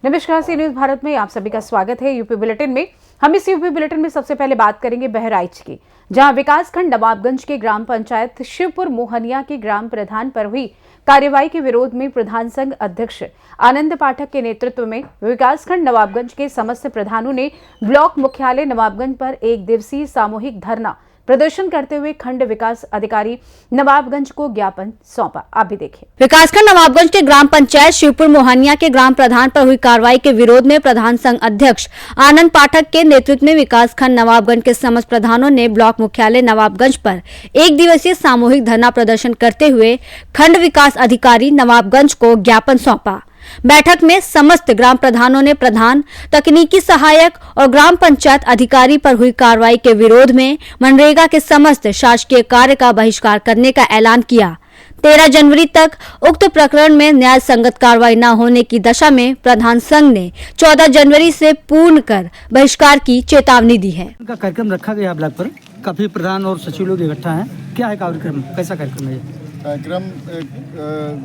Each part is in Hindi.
नमस्कार, सी न्यूज भारत में आप सभी का स्वागत है। यूपी बुलेटिन में हम इस यूपी बुलेटिन में सबसे पहले बात करेंगे बहराइच की, जहां विकासखंड नवाबगंज के ग्राम पंचायत शिवपुर मोहनिया के ग्राम प्रधान पर हुई कार्रवाई के विरोध में प्रधान संघ अध्यक्ष आनंद पाठक के नेतृत्व में विकासखंड नवाबगंज के समस्त प्रधानों ने ब्लॉक मुख्यालय नवाबगंज पर एक दिवसीय सामूहिक धरना प्रदर्शन करते हुए खंड विकास अधिकारी नवाबगंज को ज्ञापन सौंपा। आप भी देखिए। विकासखंड नवाबगंज के ग्राम पंचायत शिवपुर मोहनिया के ग्राम प्रधान पर हुई कार्रवाई के विरोध में प्रधान संघ अध्यक्ष आनंद पाठक के नेतृत्व में विकासखंड नवाबगंज के समस्त प्रधानों ने ब्लॉक मुख्यालय नवाबगंज पर एक दिवसीय सामूहिक धरना प्रदर्शन करते हुए खंड विकास अधिकारी नवाबगंज को ज्ञापन सौंपा। बैठक में समस्त ग्राम प्रधानों ने प्रधान, तकनीकी सहायक और ग्राम पंचायत अधिकारी पर हुई कार्रवाई के विरोध में मनरेगा के समस्त शासकीय कार्य का बहिष्कार करने का ऐलान किया। 13 जनवरी तक उक्त प्रकरण में न्याय संगत कार्रवाई न होने की दशा में प्रधान संघ ने 14 जनवरी से पूर्ण कर बहिष्कार की चेतावनी दी है। का कार्यक्रम रखा गया ब्लॉक पर, काफी प्रधान और सचिव लोग इकट्ठा हैं। क्या है कार्यक्रम, कैसा कार्यक्रम है? कार्यक्रम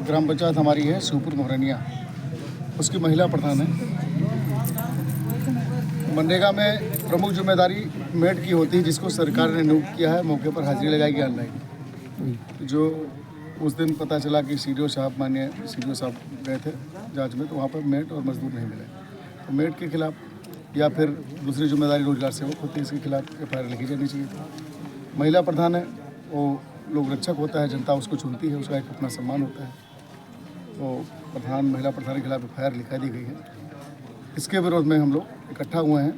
ग्राम पंचायत हमारी है शिवपुर मोहनिया, उसकी महिला प्रधान है। मनरेगा में प्रमुख जिम्मेदारी मेड की होती है, जिसको सरकार ने नियुक्त किया है। मौके पर हाजिरी लगाएगी ऑनलाइन। जो उस दिन पता चला कि सीडीओ साहब, माननीय सीडीओ साहब गए थे जांच में, तो वहाँ पर मेड और मजदूर नहीं मिले। तो मेड के खिलाफ या फिर दूसरी जिम्मेदारी रोजगार सेवक होती है, इसके खिलाफ FIR लिखी जानी चाहिए थी। महिला प्रधान है, वो लोग रक्षक होता है, जनता उसको चुनती है, उसका एक अपना सम्मान होता है। तो प्रधान, महिला प्रधान के खिलाफ FIR लिखा दी गई है। इसके विरोध में हम लोग इकट्ठा हुए हैं।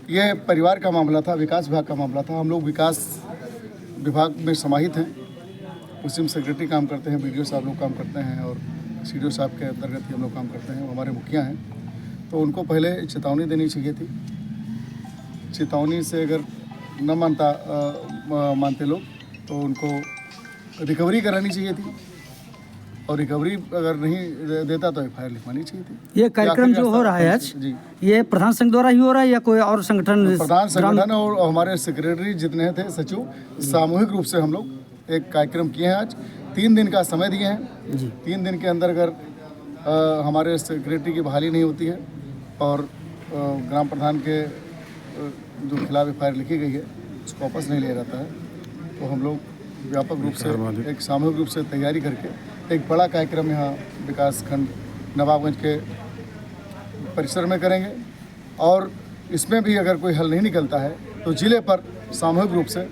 ये परिवार का मामला था, विकास विभाग का मामला था। हम लोग विकास विभाग में समाहित हैं, उसी में सेक्रेटरी काम करते हैं, BDO साहब लोग काम करते हैं और CDO साहब के अंतर्गत ही हम लोग काम करते हैं। हमारे मुखिया हैं, तो उनको पहले चेतावनी देनी चाहिए थी। चेतावनी से अगर न मानते लोग तो उनको रिकवरी करानी चाहिए थी, और रिकवरी अगर नहीं देता तो FIR लिखवानी चाहिए थी। ये कार्यक्रम जो हो रहा है आज, जी, ये प्रधान संघ द्वारा ही हो रहा है या कोई और संगठन? प्रधान संगठन और हमारे सेक्रेटरी जितने थे, सचिव, सामूहिक रूप से हम लोग एक कार्यक्रम किए हैं। आज 3 दिन का समय दिए हैं जी। 3 दिन के अंदर अगर हमारे सेक्रेटरी की बहाली नहीं होती है और ग्राम प्रधान के जो खिलाफ FIR लिखी गई है उसको वापस नहीं लिया जाता है, तो हम लोग व्यापक रूप से एक सामूहिक रूप से तैयारी करके एक बड़ा कार्यक्रम यहाँ विकासखंड नवाबगंज के परिसर में करेंगे। और इसमें भी अगर कोई हल नहीं निकलता है तो जिले पर सामूहिक रूप से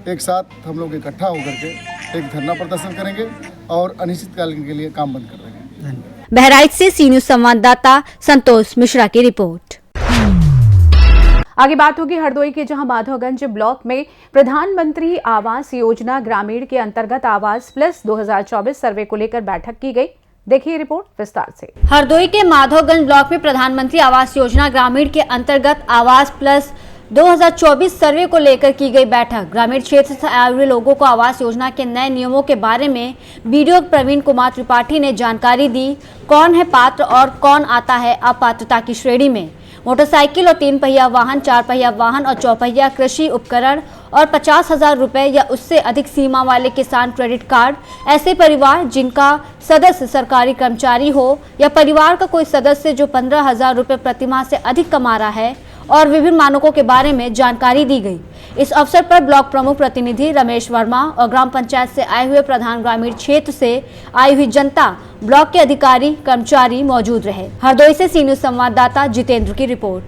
एक साथ हम लोग इकट्ठा होकर के एक धरना प्रदर्शन करेंगे और अनिश्चितकालीन के लिए काम बंद कर देंगे। बहराइच से सी न्यूज संवाददाता संतोष मिश्रा की रिपोर्ट। आगे बात होगी हरदोई के, जहां माधवगंज ब्लॉक में प्रधानमंत्री आवास योजना ग्रामीण के अंतर्गत आवास प्लस 2024 सर्वे को लेकर बैठक की गई। देखिए रिपोर्ट विस्तार से। हरदोई के माधवगंज ब्लॉक में प्रधानमंत्री आवास योजना ग्रामीण के अंतर्गत आवास प्लस 2024 सर्वे को लेकर की गई बैठक। ग्रामीण क्षेत्र से आए हुए लोगों को आवास योजना के नए नियमों के बारे में BDO प्रवीण कुमार त्रिपाठी ने जानकारी दी। कौन है पात्र और कौन आता है अपात्रता की श्रेणी में। मोटरसाइकिल और 3 पहिया वाहन, 4 पहिया वाहन और 4 पहिया कृषि उपकरण और 50,000 रुपए या उससे अधिक सीमा वाले किसान क्रेडिट कार्ड, ऐसे परिवार जिनका सदस्य सरकारी कर्मचारी हो या परिवार का कोई सदस्य जो 15,000 रुपए प्रतिमाह से अधिक कमा रहा है, और विभिन्न मानकों के बारे में जानकारी दी गई। इस अवसर पर ब्लॉक प्रमुख प्रतिनिधि रमेश वर्मा और ग्राम पंचायत से आए हुए प्रधान, ग्रामीण क्षेत्र से आई हुई जनता, ब्लॉक के अधिकारी, कर्मचारी मौजूद रहे। हरदोई से सी न्यूज संवाददाता जितेंद्र की रिपोर्ट।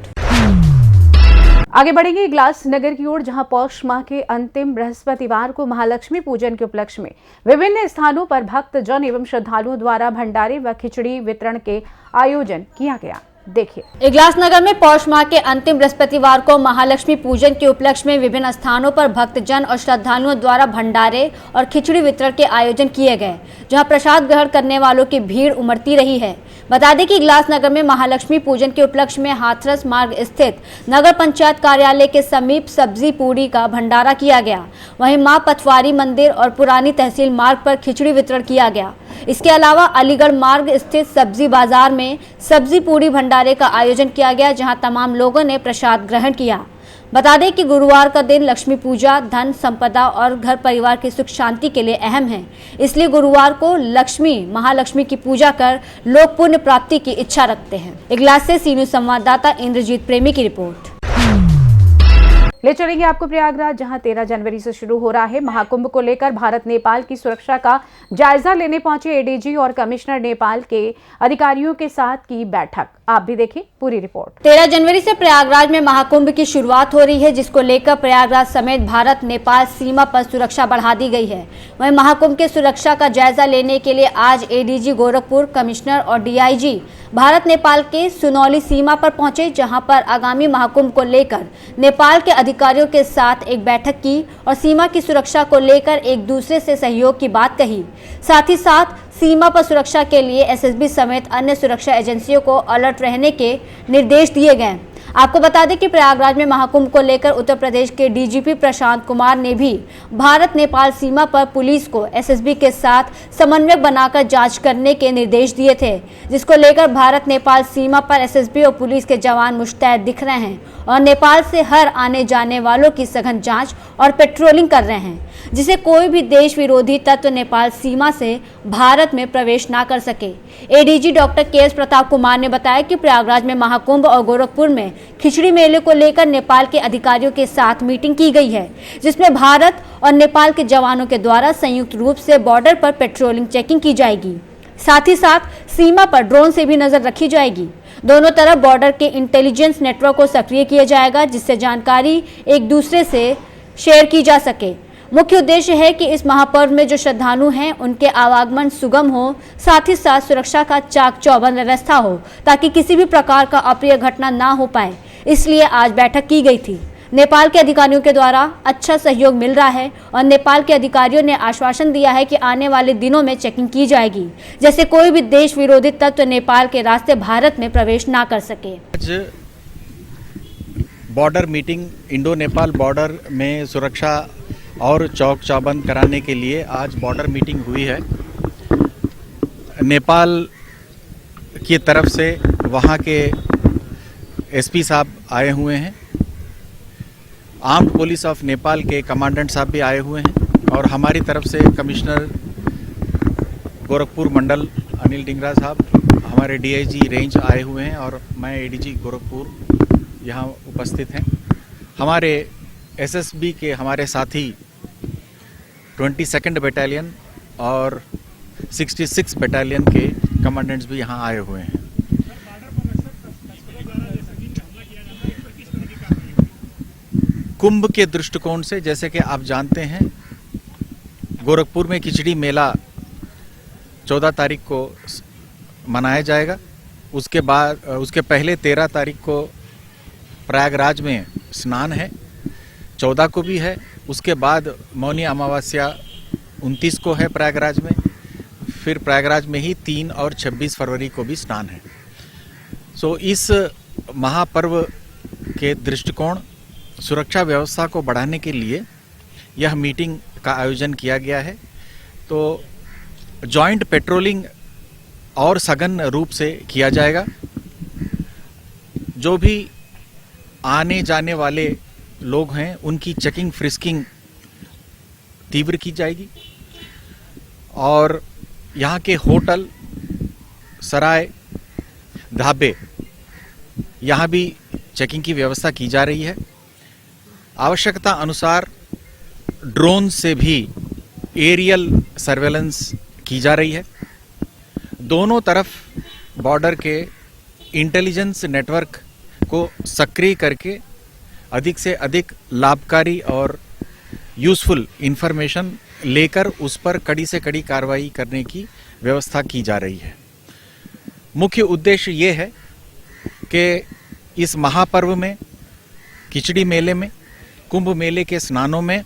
आगे बढ़ेंगे इगलास नगर की ओर, जहां पौष माह के अंतिम बृहस्पतिवार को महालक्ष्मी पूजन के उपलक्ष्य में विभिन्न स्थानों पर भक्त जन एवं श्रद्धालुओं द्वारा भंडारे व खिचड़ी वितरण के आयोजन किया गया। देखिए। इगलास नगर में पौष माह के अंतिम बृहस्पतिवार को महालक्ष्मी पूजन के उपलक्ष्य में विभिन्न स्थानों पर भक्तजन और श्रद्धालुओं द्वारा भंडारे और खिचड़ी वितरण के आयोजन किए गए, जहां प्रसाद ग्रहण करने वालों की भीड़ उमड़ती रही है। बता दें कि इगलास नगर में महालक्ष्मी पूजन के उपलक्ष्य में हाथरस मार्ग स्थित नगर पंचायत कार्यालय के समीप सब्जी पूड़ी का भंडारा किया गया। वहीं मां पथवारी मंदिर और पुरानी तहसील मार्ग पर खिचड़ी वितरण किया गया। इसके अलावा अलीगढ़ मार्ग स्थित सब्जी बाजार में सब्जी पूड़ी भंडारे का आयोजन किया गया, जहां तमाम लोगों ने प्रसाद ग्रहण किया। बता दें कि गुरुवार का दिन लक्ष्मी पूजा, धन संपदा और घर परिवार की सुख शांति के लिए अहम है। इसलिए गुरुवार को लक्ष्मी महालक्ष्मी की पूजा कर लोग पुण्य प्राप्ति की इच्छा रखते हैं। इगलास से सीनू संवाददाता इंद्रजीत प्रेमी की रिपोर्ट। ले चलेंगे आपको प्रयागराज, जहां 13 जनवरी से शुरू हो रहा है महाकुंभ को लेकर भारत नेपाल की सुरक्षा का जायजा लेने पहुंचे एडीजी और कमिश्नर नेपाल के अधिकारियों के साथ की बैठक। आप भी देखें पूरी रिपोर्ट। 13 जनवरी से प्रयागराज में महाकुंभ की शुरुआत हो रही है, जिसको लेकर प्रयागराज समेत भारत नेपाल सीमा पर सुरक्षा बढ़ा दी गई है। वहीं महाकुंभ के सुरक्षा का जायजा लेने के लिए आज एडीजी गोरखपुर, कमिश्नर और डीआईजी भारत नेपाल के सुनौली सीमा पर पहुंचे, जहां पर आगामी महाकुंभ को लेकर नेपाल के अधिकारियों के साथ एक बैठक की और सीमा की सुरक्षा को लेकर एक दूसरे से सहयोग की बात कही। साथ ही साथ सीमा पर सुरक्षा के लिए एसएसबी समेत अन्य सुरक्षा एजेंसियों को अलर्ट रहने के निर्देश दिए गए। आपको बता दें कि प्रयागराज में महाकुंभ को लेकर उत्तर प्रदेश के डीजीपी प्रशांत कुमार ने भी भारत नेपाल सीमा पर पुलिस को एसएसबी के साथ समन्वय बनाकर जांच करने के निर्देश दिए थे, जिसको लेकर भारत नेपाल सीमा पर एसएसबी और पुलिस के जवान मुस्तैद दिख रहे हैं और नेपाल से हर आने जाने वालों की सघन जांच और पेट्रोलिंग कर रहे हैं, जिसे कोई भी देश विरोधी तत्व नेपाल सीमा से भारत में प्रवेश ना कर सके। ADG doctor KS. Pratap Kumar ने बताया कि प्रयागराज में महाकुंभ और गोरखपुर में खिचड़ी मेले को लेकर नेपाल के अधिकारियों के साथ मीटिंग की गई है, जिसमें भारत और नेपाल के जवानों के द्वारा संयुक्त रूप से बॉर्डर पर पेट्रोलिंग चेकिंग की जाएगी। साथ ही साथ सीमा पर ड्रोन से भी नजर रखी जाएगी। दोनों तरफ बॉर्डर के इंटेलिजेंस नेटवर्क को सक्रिय किया जाएगा, जिससे जानकारी एक दूसरे से शेयर की जा सके। मुख्य उद्देश्य है कि इस महापर्व में जो श्रद्धालु हैं उनके आवागमन सुगम हो, साथ ही साथ सुरक्षा का चाक चौबंद व्यवस्था हो, ताकि किसी भी प्रकार का अप्रिय घटना ना हो पाए। इसलिए आज बैठक की गई थी। नेपाल के अधिकारियों के द्वारा अच्छा सहयोग मिल रहा है और नेपाल के अधिकारियों ने आश्वासन दिया है कि आने वाले दिनों में चेकिंग की जाएगी, जैसे कोई भी देश विरोधी तत्व नेपाल के रास्ते भारत में प्रवेश ना कर सके। Border meeting, Indo Nepal border में सुरक्षा और चौक चौबंद कराने के लिए आज बॉर्डर मीटिंग हुई है। नेपाल की तरफ से वहाँ के एसपी साहब आए हुए हैं, आर्म्ड पुलिस ऑफ नेपाल के कमांडेंट साहब भी आए हुए हैं और हमारी तरफ से कमिश्नर गोरखपुर मंडल अनिल डिंगरा साहब, हमारे डीआईजी रेंज आए हुए हैं और मैं एडीजी गोरखपुर यहाँ उपस्थित हैं। हमारे एसएसबी के हमारे साथी 22nd बटालियन और 66 बटालियन के कमांडेंट्स भी यहाँ आए हुए हैं। कुंभ के दृष्टिकोण से, जैसे कि आप जानते हैं, गोरखपुर में खिचड़ी मेला 14 तारीख को मनाया जाएगा। उसके पहले 13 तारीख को प्रयागराज में स्नान है, 14 को भी है। उसके बाद मौनी अमावस्या 29 को है प्रयागराज में। फिर प्रयागराज में ही 3 और 26 फरवरी को भी स्नान है। सो इस महापर्व के दृष्टिकोण सुरक्षा व्यवस्था को बढ़ाने के लिए यह मीटिंग का आयोजन किया गया है। तो जॉइंट पेट्रोलिंग और सघन रूप से किया जाएगा। जो भी आने जाने वाले लोग हैं उनकी चेकिंग फ्रिस्किंग तीव्र की जाएगी और यहाँ के होटल, सराय, ढाबे, यहाँ भी चेकिंग की व्यवस्था की जा रही है। आवश्यकता अनुसार ड्रोन से भी एरियल सर्वेलेंस की जा रही है। दोनों तरफ बॉर्डर के इंटेलिजेंस नेटवर्क को सक्रिय करके अधिक से अधिक लाभकारी और यूजफुल इंफॉर्मेशन लेकर उस पर कड़ी से कड़ी कार्रवाई करने की व्यवस्था की जा रही है। मुख्य उद्देश्य ये है कि इस महापर्व में, खिचड़ी मेले में, कुंभ मेले के स्नानों में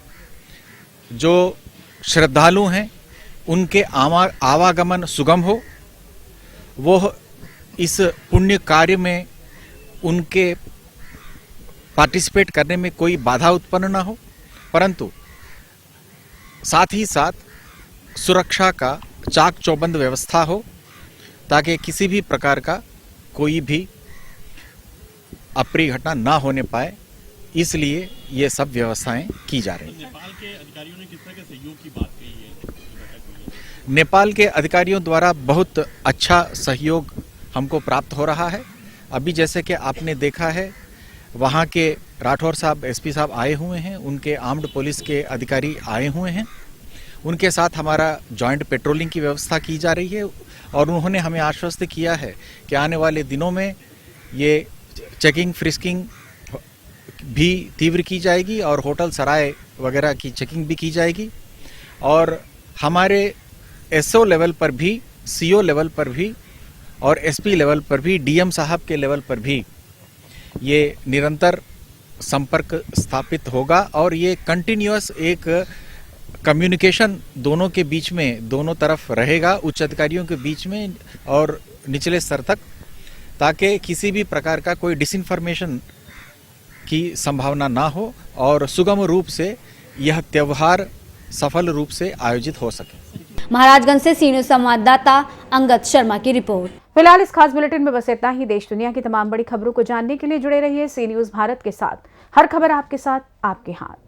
जो श्रद्धालु हैं उनके आवागमन सुगम हो, वो इस पुण्य कार्य में उनके पार्टिसिपेट करने में कोई बाधा उत्पन्न ना हो, परंतु साथ ही साथ सुरक्षा का चाक चौबंद व्यवस्था हो, ताकि किसी भी प्रकार का कोई भी अप्रिय घटना ना होने पाए, इसलिए ये सब व्यवस्थाएं की जा रही हैं। नेपाल के अधिकारियों ने किस तरह के सहयोग की बात कही है? नेपाल के अधिकारियों द्वारा बहुत अच्छा सहयोग हमको प्राप्त हो रहा है। अभी जैसे कि आपने देखा है, वहाँ के राठौर साहब एसपी साहब आए हुए हैं, उनके आर्म्ड पुलिस के अधिकारी आए हुए हैं, उनके साथ हमारा जॉइंट पेट्रोलिंग की व्यवस्था की जा रही है और उन्होंने हमें आश्वस्त किया है कि आने वाले दिनों में ये चेकिंग फ्रिस्किंग भी तीव्र की जाएगी और होटल सराय वगैरह की चेकिंग भी की जाएगी और हमारे एसओ लेवल पर भी, सीओ लेवल पर भी और एसपी लेवल पर भी, डीएम साहब के लेवल पर भी ये निरंतर संपर्क स्थापित होगा और ये कंटिन्यूअस एक कम्युनिकेशन दोनों के बीच में, दोनों तरफ रहेगा, उच्च अधिकारियों के बीच में और निचले स्तर तक, ताकि किसी भी प्रकार का कोई डिसइंफॉर्मेशन की संभावना ना हो और सुगम रूप से यह त्यौहार सफल रूप से आयोजित हो सके। महाराजगंज से सीनियर संवाददाता अंगद शर्मा की रिपोर्ट। फिलहाल इस खास बुलेटिन में बस इतना ही। देश दुनिया की तमाम बड़ी खबरों को जानने के लिए जुड़े रहिए सी न्यूज़ भारत के साथ। हर खबर आपके साथ, आपके हाथ।